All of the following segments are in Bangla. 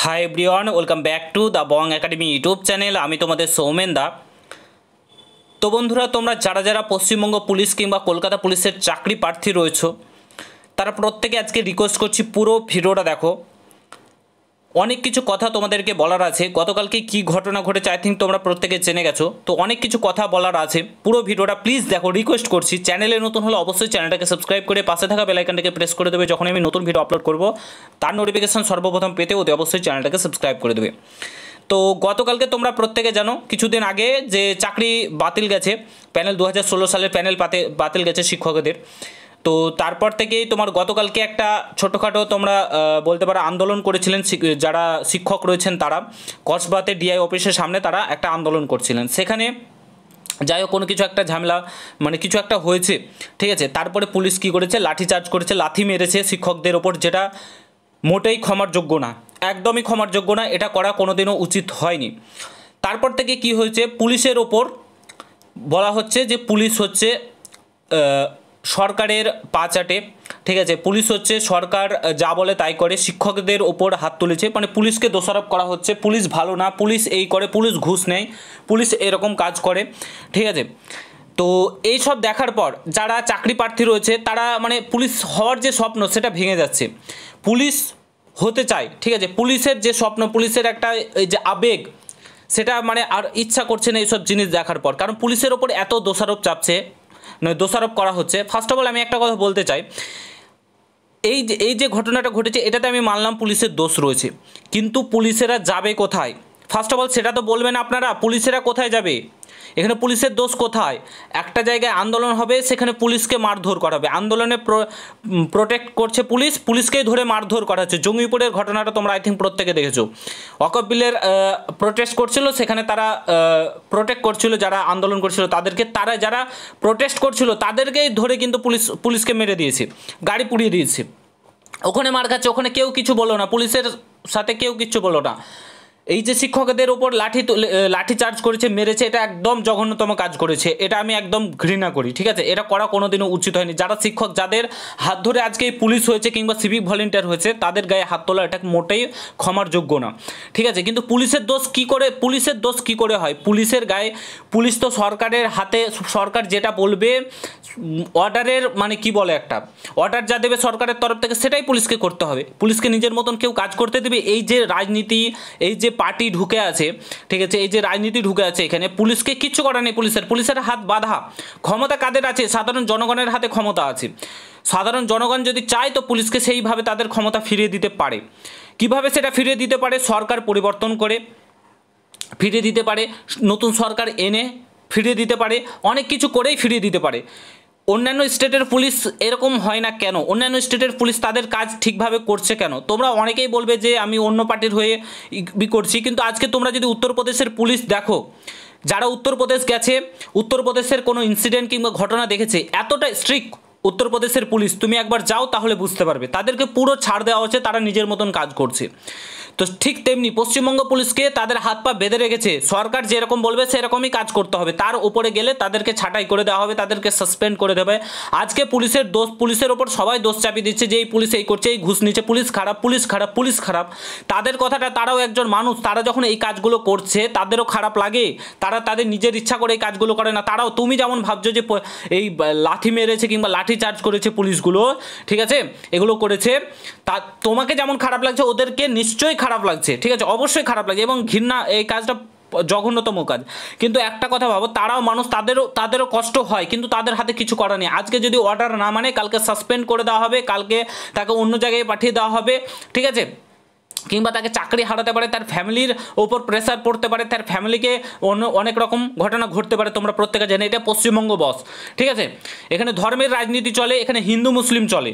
Hi everyone, welcome back to the Bong academy YouTube channel. আমি তোমাদের সৌমেন দা। তো বন্ধুরা, তোমরা যারা যারা পশ্চিমবঙ্গ পুলিশ কিংবা কলকাতা পুলিশের চাকরি প্রার্থী রয়েছো, তারা প্রত্যেকে আজকে রিকোয়েস্ট করছি পুরো ভিডিওটা দেখো। অনেক কিছু কথা তোমাদেরকে বলার আছে। গতকালকে কি ঘটনা ঘটেছে আই থিঙ্ক তোমরা প্রত্যেকে জেনে গেছো। তো অনেক কিছু কথা বলার আছে, পুরো ভিডিওটা প্লিজ দেখো, রিকোয়েস্ট করছি। চ্যানেলে নতুন হলে অবশ্যই চ্যানেলটাকে সাবস্ক্রাইব করে পাশে থাকা বেল আইকনটাকে প্রেস করে দেবে। যখন আমি নতুন ভিডিও আপলোড করব তার নোটিফিকেশন সর্বপ্রথম পেতে অতি অবশ্যই চ্যানেলটাকে সাবস্ক্রাইব করে দেবে। তো গতকালকে তোমরা প্রত্যেকে জানো কিছুদিন আগে যে চাকরি বাতিল গেছে, প্যানেল 2016 সালের প্যানেল বাতিল গেছে শিক্ষকদের। তো তারপর থেকেই তোমার গতকালকে একটা ছোটোখাটো তোমরা বলতে পারো আন্দোলন করেছিলেন, যারা শিক্ষক রয়েছেন তারা কসবাতে ডিআই অফিসের সামনে তারা একটা আন্দোলন করছিলেন। সেখানে যাই হোক কোনো কিছু একটা ঝামেলা মানে কিছু একটা হয়েছে, ঠিক আছে। তারপরে পুলিশ কী করেছে, লাঠিচার্জ করেছে, লাথি মেরেছে শিক্ষকদের ওপর, যেটা মোটেই ক্ষমার যোগ্য না, একদমই ক্ষমার যোগ্য না। এটা করা কোনোদিনও উচিত হয়নি। তারপর থেকে কি হয়েছে, পুলিশের ওপর বলা হচ্ছে যে পুলিশ হচ্ছে সরকারের পা চাটে, ঠিক আছে। পুলিশ হচ্ছে সরকার যা বলে তাই করে, শিক্ষকদের ওপর হাত তুলেছে, মানে পুলিশকে দোষারোপ করা হচ্ছে পুলিশ ভালো না, পুলিশ এই করে, পুলিশ ঘুষ নেয়, পুলিশ এরকম কাজ করে, ঠিক আছে। তো এই সব দেখার পর যারা চাকরি প্রার্থী রয়েছে তারা মানে পুলিশ হওয়ার যে স্বপ্ন সেটা ভেঙে যাচ্ছে। পুলিশ হতে চায়, ঠিক আছে, পুলিশের যে স্বপ্ন, পুলিশের একটা এই যে আবেগ, সেটা মানে আর ইচ্ছা করছে না এইসব জিনিস দেখার পর। কারণ পুলিশের ওপর এত দোষারোপ চাপছে, দোষারোপ করা হচ্ছে। ফার্স্ট অফ অল আমি একটা কথা বলতে চাই, এই যে ঘটনাটা ঘটেছে এটাতে আমি মানলাম পুলিশের দোষ রয়েছে, কিন্তু পুলিশেরা যাবে কোথায়? ফার্স্ট অফ অল সেটা তো বলবেন আপনারা, পুলিশেরা কোথায় যাবে? এখানে পুলিশের দোষ কোথায়? একটা জায়গায় আন্দোলন হবে, সেখানে পুলিশকে মারধর করা হবে। আন্দোলনে প্রোটেক্ট করছে পুলিশ, পুলিশকেই ধরে মারধর করা হচ্ছে। জঙ্গিপুরের ঘটনাটা তোমরা আই থিঙ্ক প্রত্যেকে দেখেছো। ওয়াকফ বিলের প্রোটেস্ট করছিল, সেখানে তারা প্রোটেক্ট করছিল, যারা আন্দোলন করছিল তাদেরকে, তারা যারা প্রোটেস্ট করছিল তাদেরকেই ধরে কিন্তু পুলিশকে মেরে দিয়েছে, গাড়ি পুড়িয়ে দিয়েছে। ওখানে মার খাচ্ছে, ওখানে কেউ কিছু বলো না, পুলিশের সাথে কেউ কিছু বলো না। এই যে শিক্ষকদের ওপর লাঠি চার্জ করেছে, মেরেছে, এটা একদম জঘন্যতম কাজ করেছে। এটা আমি একদম ঘৃণা করি, ঠিক আছে। এটা করা কোনোদিনও উচিত হয়নি। যারা শিক্ষক, যাদের হাত ধরে আজকে এই পুলিশ হয়েছে কিংবা সিভিক ভলেন্টিয়ার হয়েছে, তাদের গায়ে হাত তোলা এটা মোটেই ক্ষমার যোগ্য না, ঠিক আছে। কিন্তু পুলিশের দোষ কী করে হয়? পুলিশের গায়ে, পুলিশ তো সরকারের হাতে, সরকার যেটা বলবে অর্ডারের মানে কি বলে, একটা অর্ডার যা দেবে সরকারের তরফ থেকে সেটাই পুলিশকে করতে হবে। পুলিশকে নিজের মতন কেউ কাজ করতে দেবে? এই যে রাজনীতি, এই যে পার্টি ঢুকে আছে, ঠিক আছে, এই যে রাজনীতি ঢুকে আছে এখানে, পুলিশকে কিচ্ছু করা নেই। পুলিশের হাত বাঁধা। ক্ষমতা কাদের আছে? সাধারণ জনগণের হাতে ক্ষমতা আছে। সাধারণ জনগণ যদি চায় তো পুলিশকে সেইভাবে তাদের ক্ষমতা ফিরিয়ে দিতে পারে। কিভাবে সেটা ফিরিয়ে দিতে পারে? সরকার পরিবর্তন করে ফিরিয়ে দিতে পারে, নতুন সরকার এনে ফিরিয়ে দিতে পারে, অনেক কিছু করেই ফিরিয়ে দিতে পারে। অন্যান্য স্টেটের পুলিশ এরকম হয় না কেন? অন্যান্য স্টেটের পুলিশ তাদের কাজ ঠিকভাবে করছে কেন? তোমরা অনেকেই বলবে যে আমি অন্য পার্টির হয়ে করছি, কিন্তু আজকে তোমরা যদি উত্তরপ্রদেশের পুলিশ দেখো, যারা উত্তরপ্রদেশ গেছে, উত্তরপ্রদেশের কোনো ইনসিডেন্ট কিংবা ঘটনা দেখেছে, এতটা স্ট্রিক্ট উত্তরপ্রদেশের পুলিশ, তুমি একবার যাও তাহলে বুঝতে পারবে। তাদেরকে পুরো ছাড় দেওয়া হচ্ছে, তারা নিজের মতন কাজ করছে। তো ঠিক তেমনি পশ্চিমবঙ্গ পুলিশকে তাদের হাত পা বেঁধে রেখেছে। সরকার যেরকম বলবে সেরকমই কাজ করতে হবে, তার উপরে গেলে তাদেরকে ছাঁটাই করে দেওয়া হবে, তাদেরকে সাসপেন্ড করে দেবে। আজকে পুলিশের দোষ, পুলিশের ওপর সবাই দোষ চাপিয়ে দিচ্ছে যে এই পুলিশ এই করছে, এই ঘুষ নিচ্ছে, পুলিশ খারাপ, পুলিশ খারাপ, পুলিশ খারাপ। তাদের কথাটা, তারাও একজন মানুষ, তারা যখন এই কাজগুলো করছে তাদেরও খারাপ লাগে। তারা তাদের নিজের ইচ্ছা করে এই কাজগুলো করে না। তারাও, তুমি যেমন ভাবছো যে এই লাঠি মেরেছে কিংবা লাঠি চার্জ করেছে পুলিশগুলো, ঠিক আছে, এগুলো করেছে, তা তোমাকে যেমন খারাপ লাগছে ওদেরকে নিশ্চয়ই খারাপ লাগছে, ঠিক আছে, অবশ্যই খারাপ লাগছে এবং ঘৃণা, এই কাজটা জঘন্যতম কাজ। কিন্তু একটা কথা ভাবো, তারাও মানুষ, তাদেরও কষ্ট হয়, কিন্তু তাদের হাতে কিছু করার নেই। আজকে যদি অর্ডার না মানে কালকে সাসপেন্ড করে দেওয়া হবে, কালকে তাকে অন্য জায়গায় পাঠিয়ে দেওয়া হবে, ঠিক আছে, কিংবা তাকে চাকরি হারাতে পারে, তার ফ্যামিলির ওপর প্রেসার পড়তে পারে, তার ফ্যামিলিকে অনেক রকম ঘটনা ঘটতে পারে। তোমরা প্রত্যেকে জানো এটা পশ্চিমবঙ্গ বস, ঠিক আছে। এখানে ধর্মের রাজনীতি চলে, এখানে হিন্দু মুসলিম চলে,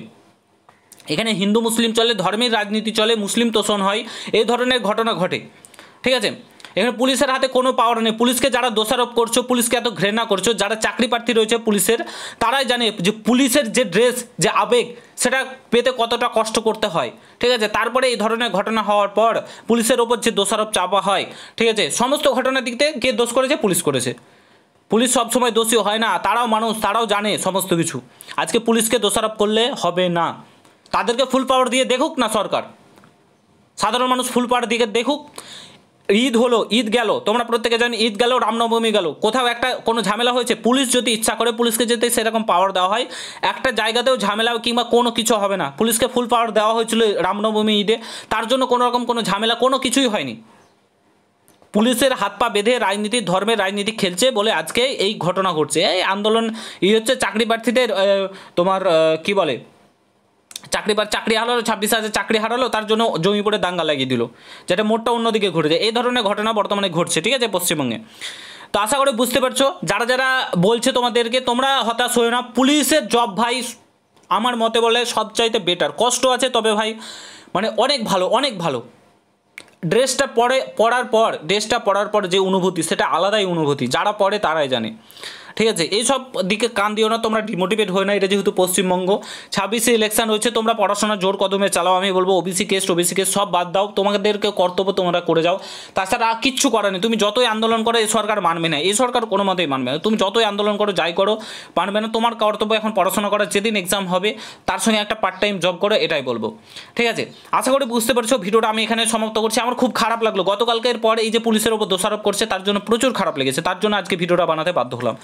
এখানে হিন্দু মুসলিম চলে, ধর্মের রাজনীতি চলে, মুসলিম তোষণ হয়, এই ধরনের ঘটনা ঘটে, ঠিক আছে। এখানে পুলিশের হাতে কোনো পাওয়ার নেই। পুলিশকে যারা দোষারোপ করছো, পুলিশকে এত ঘৃণা করছো, যারা চাকরি প্রার্থী রয়েছে পুলিশের, তারাই জানে যে পুলিশের যে ড্রেস, যে আবেগ, সেটা পেতে কতটা কষ্ট করতে হয়, ঠিক আছে। তারপরে এই ধরনের ঘটনা হওয়ার পর পুলিশের ওপর যে দোষারোপ চাপা হয়, ঠিক আছে, সমস্ত ঘটনার দিক থেকে কে দোষ করেছে? পুলিশ করেছে। পুলিশ সবসময় দোষী হয় না, তারাও মানুষ, তারাও জানে সমস্ত কিছু। আজকে পুলিশকে দোষারোপ করলে হবে না, তাদেরকে ফুল পাওয়ার দিয়ে দেখুক না সরকার। সাধারণ মানুষ ফুল পাড়ার দিকে দেখুক। ঈদ হলো, ঈদ গেল, তোমরা প্রত্যেকে জানি ঈদ গেল, রামনবমী গেল, কোথাও একটা কোনো ঝামেলা হয়েছে, পুলিশ যদি ইচ্ছা করে পুলিশকে যেতে সেরকম পাওয়ার দেওয়া হয়, একটা জায়গাতেও ঝামেলা কিংবা কোনো কিছু হবে না। পুলিশকে ফুল পাওয়ার দেওয়া হয়েছিল রামনবমী ঈদে, তার জন্য কোনো রকম কোনো ঝামেলা কোনো কিছুই হয়নি। পুলিশের হাত পা বেঁধে রাজনীতি, ধর্মের রাজনীতি খেলছে বলে আজকে এই ঘটনা ঘটছে। এই আন্দোলন হচ্ছে চাকরি প্রার্থীদের তোমার কি বলে চাকরি হারালো, 26,000 চাকরি হারালো, তার জন্য জমি পড়ে দাঙ্গা লাগিয়ে দিল, যেটা মোটটা অন্যদিকে ঘটেছে। এই ধরনের ঘটনা বর্তমানে ঘটছে, ঠিক আছে, পশ্চিমবঙ্গে। তো আশা করি বুঝতে পারছো, যারা যারা বলছে তোমাদেরকে, তোমরা হতাশ হয়ে না। পুলিশের জব ভাই আমার মতে বলে সবচাইতে বেটার। কষ্ট আছে তবে ভাই মানে অনেক ভালো, অনেক ভালো। ড্রেসটা পরার পর যে অনুভূতি, সেটা আলাদাই অনুভূতি, যারা পড়ে তারাই জানে, ঠিক আছে। এইসব দিকে কান দিও না, তোমরা ডিমোটিভেট হয় না। এটা যেহেতু পশ্চিমবঙ্গ, 26-এ ইলেকশন হচ্ছে, তোমরা পড়াশোনা জোর কদমে চালাও। আমি বলবো ওবিসি কেস সব বাদ দাও, তোমাদেরকে কর্তব্য তোমরা করে যাও। তাছাড়া কিচ্ছু করার নেই। তুমি যতই আন্দোলন করো এই সরকার মানবে না, এই সরকার কোনো মতেই মানবে না। তুমি যতই আন্দোলন করো, যাই করো, মানবে না। তোমার কর্তব্য এখন পড়াশোনা করা, যেদিন এক্সাম হবে তার সঙ্গে একটা পার্ট টাইম জব করো, এটাই বলবো, ঠিক আছে। আশা করি বুঝতে পারছো। ভিডিওটা আমি এখানে সমাপ্ত করছি। আমার খুব খারাপ লাগলো গতকালকের পর এই যে পুলিশের ওপর দোষারোপ করছে, তার জন্য প্রচুর খারাপ লেগেছে, তার জন্য আজকে ভিডিওটা বানাতে বাধ্য হলাম।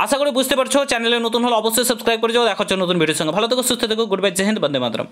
আশা করি বুঝতে পারছো। চ্যানেলে নতুন হলে অবশ্যই সাবস্ক্রাইব করে যাও। দেখা হচ্ছে নতুন ভিডিওর সঙ্গে। ভালো থেকো, সুস্থ থেকো। গুড বাই, জয় হিন্দ, বন্দে মাতরম।